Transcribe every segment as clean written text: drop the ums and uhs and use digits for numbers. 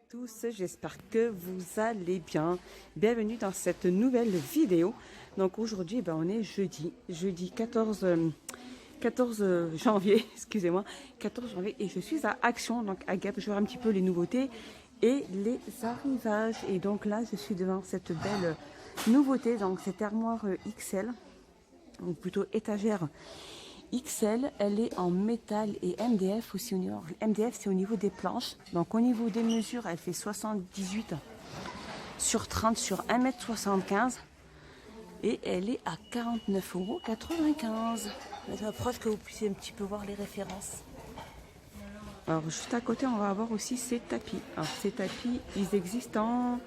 Tous, j'espère que vous allez bien. Bienvenue dans cette nouvelle vidéo. Donc aujourd'hui, on est jeudi 14 janvier, excusez-moi, 14 janvier, et je suis à Action, donc à Gap. Je vais voir un petit peu les nouveautés et les arrivages. Et donc là, je suis devant cette belle nouveauté, donc cette armoire XL, ou plutôt étagère XL, elle est en métal et MDF aussi. MDF, c'est au niveau des planches. Donc au niveau des mesures, elle fait 78 sur 30 sur 1,75 m. Et elle est à 49,95 €. Je m'approche que vous puissiez un petit peu voir les références. Alors juste à côté, on va avoir aussi ces tapis. Alors ces tapis, ils existent en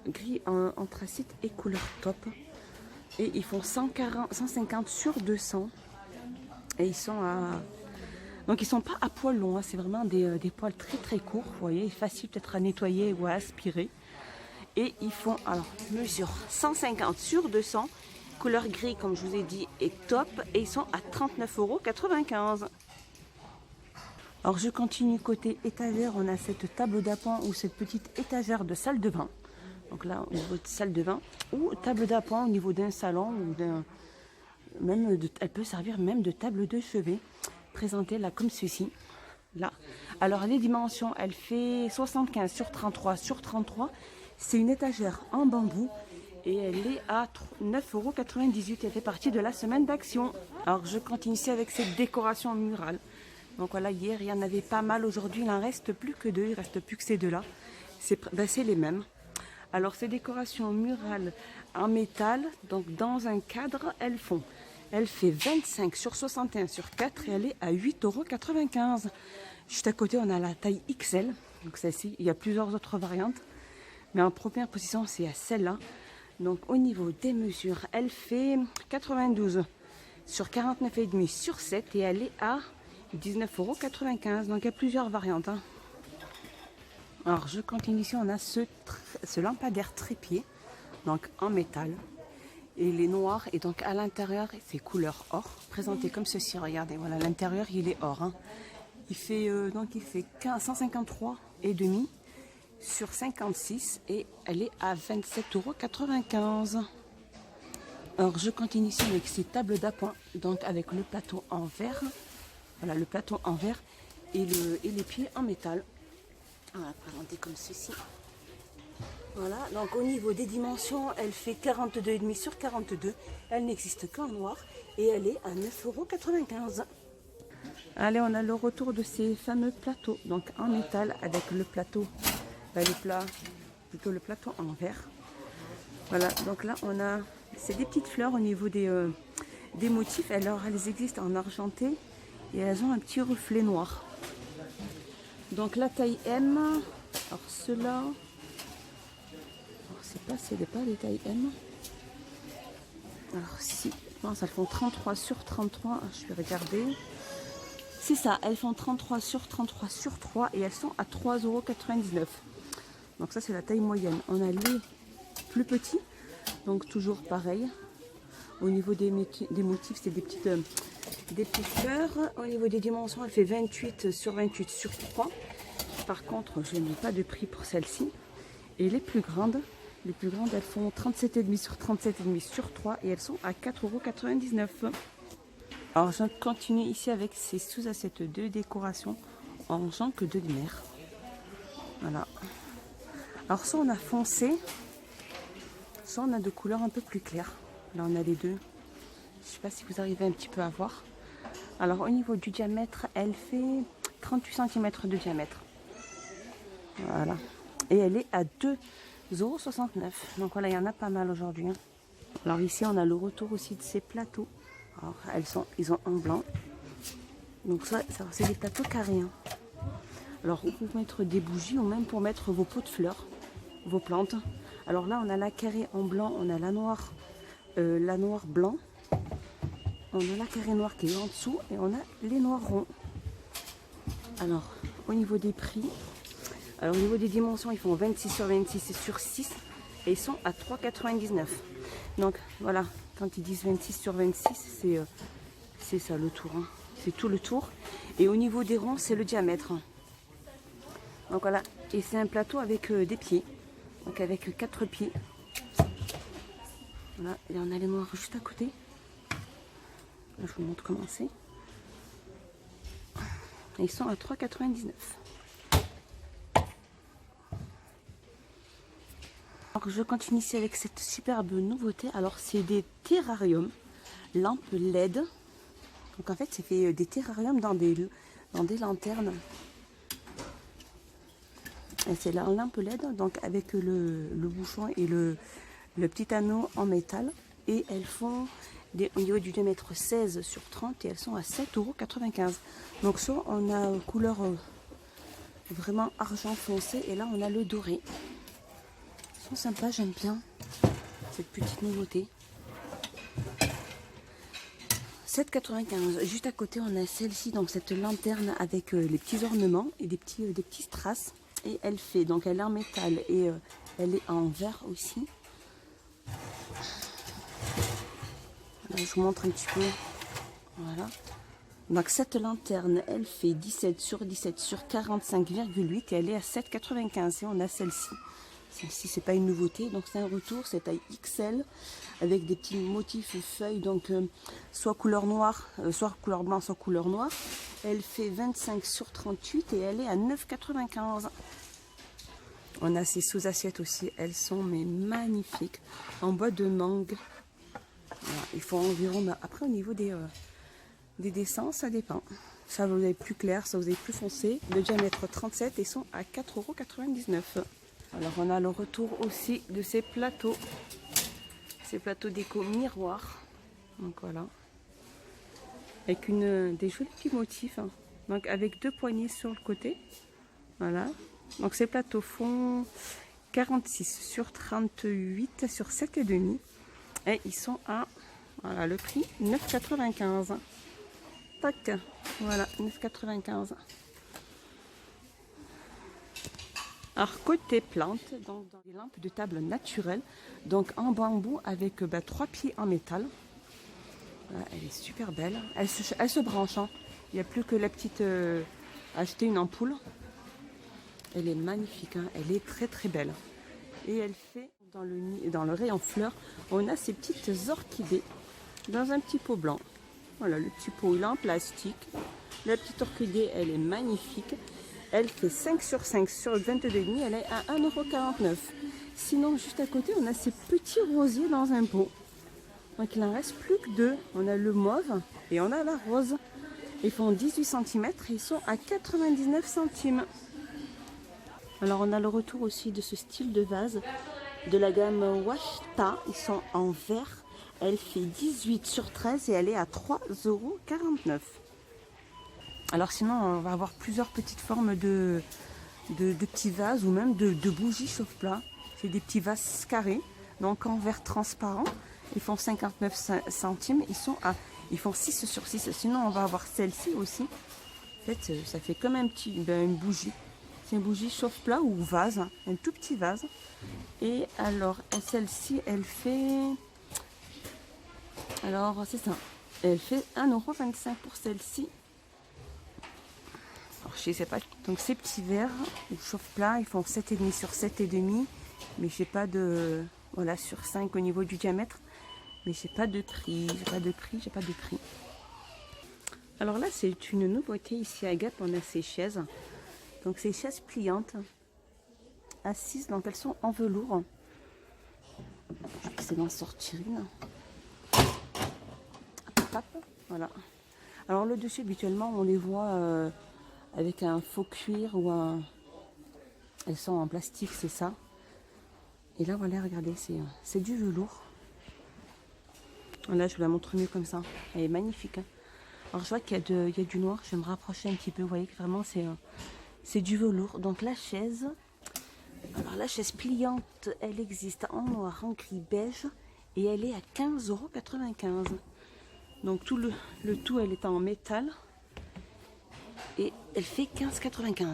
gris, en anthracite et couleur top. Et ils font 150 sur 200. Et ils sont à... Donc ils sont pas à poils longs, hein. C'est vraiment des poils très très courts, vous voyez, facile peut-être à nettoyer ou à aspirer. Et ils font, alors, mesure 150 sur 200, couleur gris comme je vous ai dit est top, et ils sont à 39,95 €. Alors je continue côté étagère, on a cette table d'appoint ou cette petite étagère de salle de bain. Donc là, au niveau de salle de bain, ou table d'appoint au niveau d'un salon, ou d'un... elle peut servir même de table de chevet. Présentée là comme ceci. Là. Alors les dimensions, elle fait 75 sur 33 sur 33. C'est une étagère en bambou et elle est à 9,98 €. Elle fait partie de la semaine d'action. Alors je continue ici avec cette décoration murale. Donc voilà, hier il y en avait pas mal. Aujourd'hui il n'en reste plus que deux. Il ne reste plus que ces deux-là. C'est les mêmes. Alors ces décorations murales en métal, donc dans un cadre, elle fait 25 sur 61 sur 4 et elle est à 8,95 €. Juste à côté, on a la taille XL. Donc celle-ci, il y a plusieurs autres variantes. Mais en première position, c'est à celle-là. Donc au niveau des mesures, elle fait 92 sur 49,5 sur 7 et elle est à 19,95 €. Donc il y a plusieurs variantes, hein. Alors je continue ici, on a ce lampadaire trépied, donc en métal. Et il est noir et donc à l'intérieur c'est couleur or, présenté comme ceci. Regardez, voilà, l'intérieur il est or, hein. Il fait 153,5 sur 56 et elle est à 27,95 €. Alors je continue ici avec ces tables d'appoint, donc avec le plateau en verre. Voilà, le plateau en verre et les pieds en métal. On va présenter comme ceci. Voilà, donc au niveau des dimensions, elle fait 42,5 sur 42. Elle n'existe qu'en noir et elle est à 9,95 €. Allez, on a le retour de ces fameux plateaux, donc en métal avec le plateau, le plateau en verre. Voilà, donc là on a, c'est des petites fleurs au niveau des motifs. Alors elles existent en argenté et elles ont un petit reflet noir. Donc la taille M, alors ceux-là, je sais pas si c'est pas des tailles M. Alors si, je pense elles font 33 sur 33, je vais regarder. C'est ça, elles font 33 sur 33 sur 3 et elles sont à 3,99 €. Donc ça c'est la taille moyenne. On a les plus petits, donc toujours pareil. Au niveau des motifs, c'est des petites fleurs. Au niveau des dimensions, elle fait 28 sur 3. Par contre, je n'ai pas de prix pour celle-ci. Et les plus grandes, elles font 37,5 sur 37,5 sur 3 et elles sont à 4,99 €. Alors je continue ici avec ces sous-assiettes de décoration en jonque de lumière. Voilà. Alors soit on a foncé, soit on a de couleurs un peu plus claires. Là on a les deux. Je ne sais pas si vous arrivez un petit peu à voir. Alors au niveau du diamètre, elle fait 38 cm de diamètre. Voilà. Et elle est à 2,69 €. Donc voilà, il y en a pas mal aujourd'hui, hein. Alors ici on a le retour aussi de ces plateaux. Alors ils ont un blanc. Donc ça c'est des plateaux carrés, hein. Alors pour mettre des bougies ou même pour mettre vos pots de fleurs, vos plantes. Alors là on a la carré en blanc, on a la noire blanc. On a la carré noire qui est en dessous et on a les noirs ronds. Alors au niveau des prix, alors au niveau des dimensions, ils font 26 sur 26 et sur 6 et ils sont à 3,99 €. Donc voilà, quand ils disent 26 sur 26, c'est ça le tour, hein. C'est tout le tour. Et au niveau des ronds, c'est le diamètre. Donc voilà, Et c'est un plateau avec des pieds. Donc avec 4 pieds. Voilà, et on a les noirs juste à côté. Là, je vous montre comment c'est. Ils sont à 3,99 €. Alors je continue ici avec cette superbe nouveauté. Alors c'est des terrariums, lampes LED. Donc en fait c'est fait des terrariums dans des lanternes. Et c'est la lampe LED, donc avec le bouchon et le petit anneau en métal. Et elles font au niveau du diamètre 16 sur 30 et elles sont à 7,95 €. Donc soit on a couleur vraiment argent foncé et là on a le doré. Ils sont sympas, j'aime bien cette petite nouveauté. 7,95 €. Juste à côté on a celle-ci, donc cette lanterne avec les petits ornements et des petits strass. Et elle fait, donc elle est en métal et elle est en verre aussi. Je vous montre un petit peu. Voilà. Donc cette lanterne, elle fait 17 sur 17 sur 45,8 et elle est à 7,95 €. Et on a celle-ci. Celle-ci, c'est pas une nouveauté, donc c'est un retour, c'est taille XL avec des petits motifs feuilles, donc soit couleur noire, soit couleur blanc, soit couleur noire. Elle fait 25 sur 38 et elle est à 9,95 €. On a ces sous-assiettes aussi, elles sont mais magnifiques, en bois de mangue. Voilà, il faut environ, mais après au niveau des dessins, ça dépend. Ça vous avez plus clair, ça vous avez plus foncé. Le diamètre 37 et sont à 4,99 €. Alors on a le retour aussi de ces plateaux déco miroirs. Donc voilà, avec des jolis petits motifs, hein. Donc avec 2 poignées sur le côté. Voilà. Donc ces plateaux font 46 sur 38 sur 7,5 €. Et ils sont à, voilà, le prix 9,95 €. Tac, voilà, 9,95 €. Alors côté plantes, donc dans des lampes de table naturelles, donc en bambou avec 3 pieds en métal. Voilà, elle est super belle. Elle se branche, hein. Il n'y a plus que la petite acheter une ampoule. Elle est magnifique, hein. Elle est très très belle. Et elle fait dans le rayon fleurs, on a ces petites orchidées dans un petit pot blanc. Voilà, le petit pot il est en plastique. La petite orchidée, elle est magnifique. Elle fait 5 sur 5 sur 22,5 €. Elle est à 1,49 €. Sinon, juste à côté, on a ces petits rosiers dans un pot. Donc, il n'en reste plus que 2. On a le mauve et on a la rose. Ils font 18 cm et ils sont à 99 centimes. Alors, on a le retour aussi de ce style de vase de la gamme Washta. Ils sont en verre. Elle fait 18 sur 13 et elle est à 3,49 €. Alors sinon, on va avoir plusieurs petites formes de petits vases ou même de bougies chauffe-plat. C'est des petits vases carrés, donc en verre transparent. Ils font 59 centimes. Ils font 6 sur 6. Sinon, on va avoir celle-ci aussi. En fait, ça fait comme une bougie. C'est une bougie chauffe-plat ou vase, hein, un tout petit vase. Et alors, celle-ci, elle fait... Alors, c'est ça. Elle fait 1,25 € pour celle-ci. Alors, je sais pas. Donc, ces petits verres ou chauffe-plat, ils font 7,5 sur 7,5. Mais j'ai pas de... Voilà, sur 5 au niveau du diamètre. Mais j'ai pas de prix. J'ai pas de prix. Alors là, c'est une nouveauté ici à Gap. On a ces chaises. Donc, ces chaises pliantes. Assises. Donc, elles sont en velours. Je vais essayer d'en sortir une. Hop, voilà. Alors, le dessus, habituellement, on les voit avec un faux cuir ou un... Elles sont en plastique, c'est ça. Et là, voilà, regardez, c'est du velours. Là, je vous la montre mieux comme ça. Elle est magnifique, hein. Alors, je vois qu'il y a du noir. Je vais me rapprocher un petit peu. Vous voyez que vraiment, c'est du velours. Donc, la chaise... Alors, la chaise pliante, elle existe en noir, en gris, beige. Et elle est à 15,95 €. Donc, tout le tout, elle est en métal. Et elle fait 15,95 €.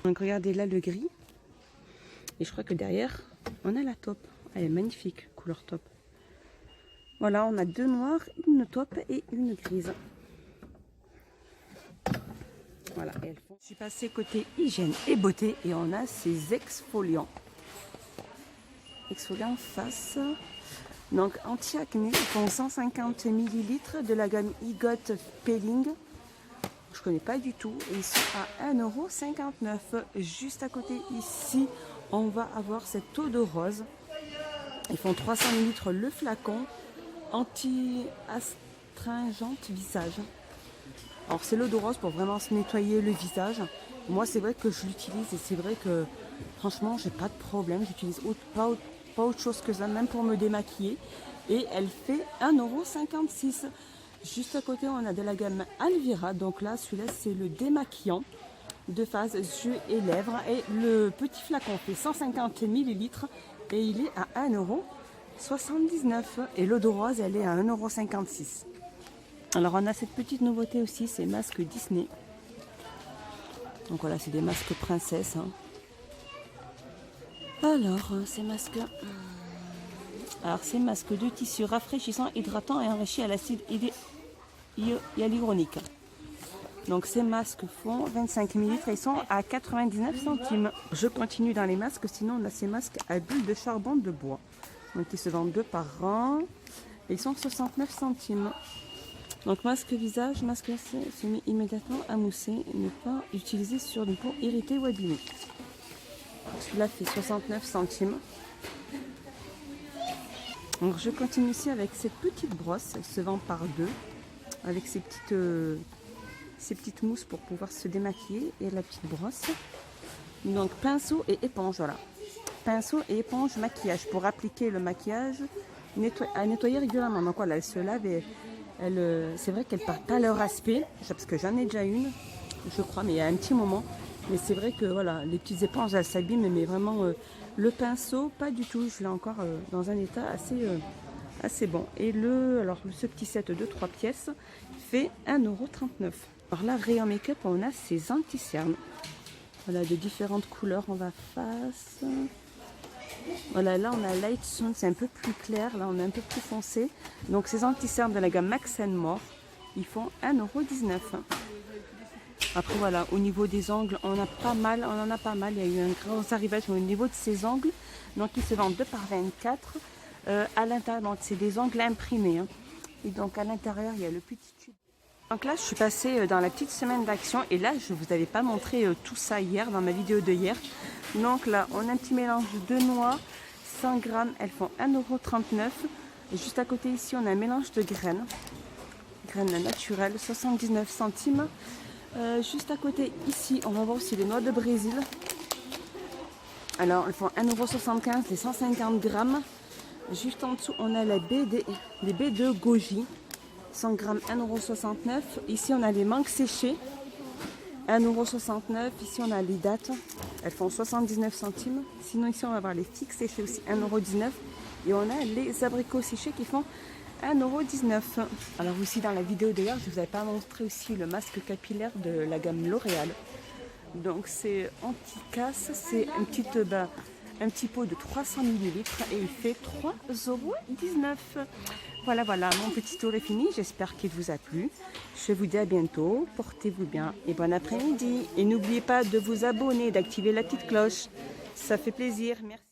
Donc, regardez là, le gris. Et je crois que derrière, on a la taupe. Elle est magnifique, couleur taupe. Voilà, on a 2 noirs, une taupe et une grise. Voilà, et elles font... Je suis passée côté hygiène et beauté et on a ces exfoliants. Exfoliants face. Donc anti-acné, ils font 150 ml de la gamme Igot Peeling. Je connais pas du tout. Et ils sont à 1,59 €. Juste à côté ici, on va avoir cette eau de rose. Ils font 300 ml le flacon. Anti-astringente visage. Alors c'est l'eau de rose pour vraiment se nettoyer le visage. Moi c'est vrai que je l'utilise et c'est vrai que franchement j'ai pas de problème. J'utilise pas autre chose que ça, même pour me démaquiller. Et elle fait 1,56 €. Juste à côté on a de la gamme Alvira. Donc là celui-là c'est le démaquillant de face, yeux et lèvres. Et le petit flacon fait 150 ml et il est à 1,79 €. Et l'eau de rose elle est à 1,56 €. Alors on a cette petite nouveauté aussi, c'est masques Disney. Donc voilà, c'est des masques princesses. Hein. Alors, ces masques... Alors ces masques de tissu rafraîchissant, hydratant et enrichi à l'acide hyaluronique. Donc ces masques font 25 ml et sont à 99 centimes. Je continue dans les masques, sinon on a ces masques à bulles de charbon de bois. Donc ils se vendent 2 par an. Et ils sont 69 centimes. Donc masque visage, masque se met immédiatement à mousser, ne pas utiliser sur une peau irritée ou abîmée. Celui-là fait 69 centimes. Donc je continue ici avec cette petite brosse, elle se vend par 2, avec ces petites mousses pour pouvoir se démaquiller et la petite brosse. Donc pinceau et éponge, voilà. Pinceau et éponge maquillage pour appliquer le maquillage à nettoyer régulièrement. Donc voilà, elle se lave et c'est vrai qu'elle ne part pas leur aspect, parce que j'en ai déjà une, je crois, mais il y a un petit moment. Mais c'est vrai que voilà, les petites éponges, elles s'abîment, mais vraiment le pinceau, pas du tout. Je l'ai encore dans un état assez bon. Et ce petit set de 3 pièces fait 1,39 €. Alors là, rayon make-up, on a ces anti-cernes. Voilà, de différentes couleurs, on va face. Voilà, là on a Light Sun, c'est un peu plus clair, là on est un peu plus foncé. Donc ces anti-cernes de la gamme Max & More, ils font 1,19 €. Après voilà, au niveau des ongles, on en a pas mal, il y a eu un gros arrivage au niveau de ces ongles. Donc ils se vendent 2 par 24 à l'intérieur, donc c'est des ongles imprimés. Hein. Et donc à l'intérieur, il y a le petit tube. Donc là, je suis passée dans la petite semaine d'action et là, je ne vous avais pas montré tout ça hier, dans ma vidéo de hier. Donc là, on a un petit mélange de noix, 100 grammes, elles font 1,39 €. Et juste à côté ici, on a un mélange de graines naturelles, 79 centimes. Juste à côté ici, on va voir aussi les noix de Brésil. Alors, elles font 1,75 € les 150 grammes. Juste en dessous, on a les baies de goji. 100 grammes, 1,69 €. Ici, on a les mangues séchées, 1,69 €. Ici, on a les dattes, elles font 79 centimes. Sinon, ici, on va avoir les figues séchées aussi, 1,19 €. Et on a les abricots séchés qui font 1,19 €. Alors aussi, dans la vidéo d'ailleurs, je ne vous avais pas montré aussi le masque capillaire de la gamme L'Oréal. Donc, c'est anti-casse, c'est un petit pot de 300 ml et il fait 3,19 €. Voilà, mon petit tour est fini. J'espère qu'il vous a plu. Je vous dis à bientôt. Portez-vous bien et bon après-midi. Et n'oubliez pas de vous abonner, d'activer la petite cloche. Ça fait plaisir. Merci.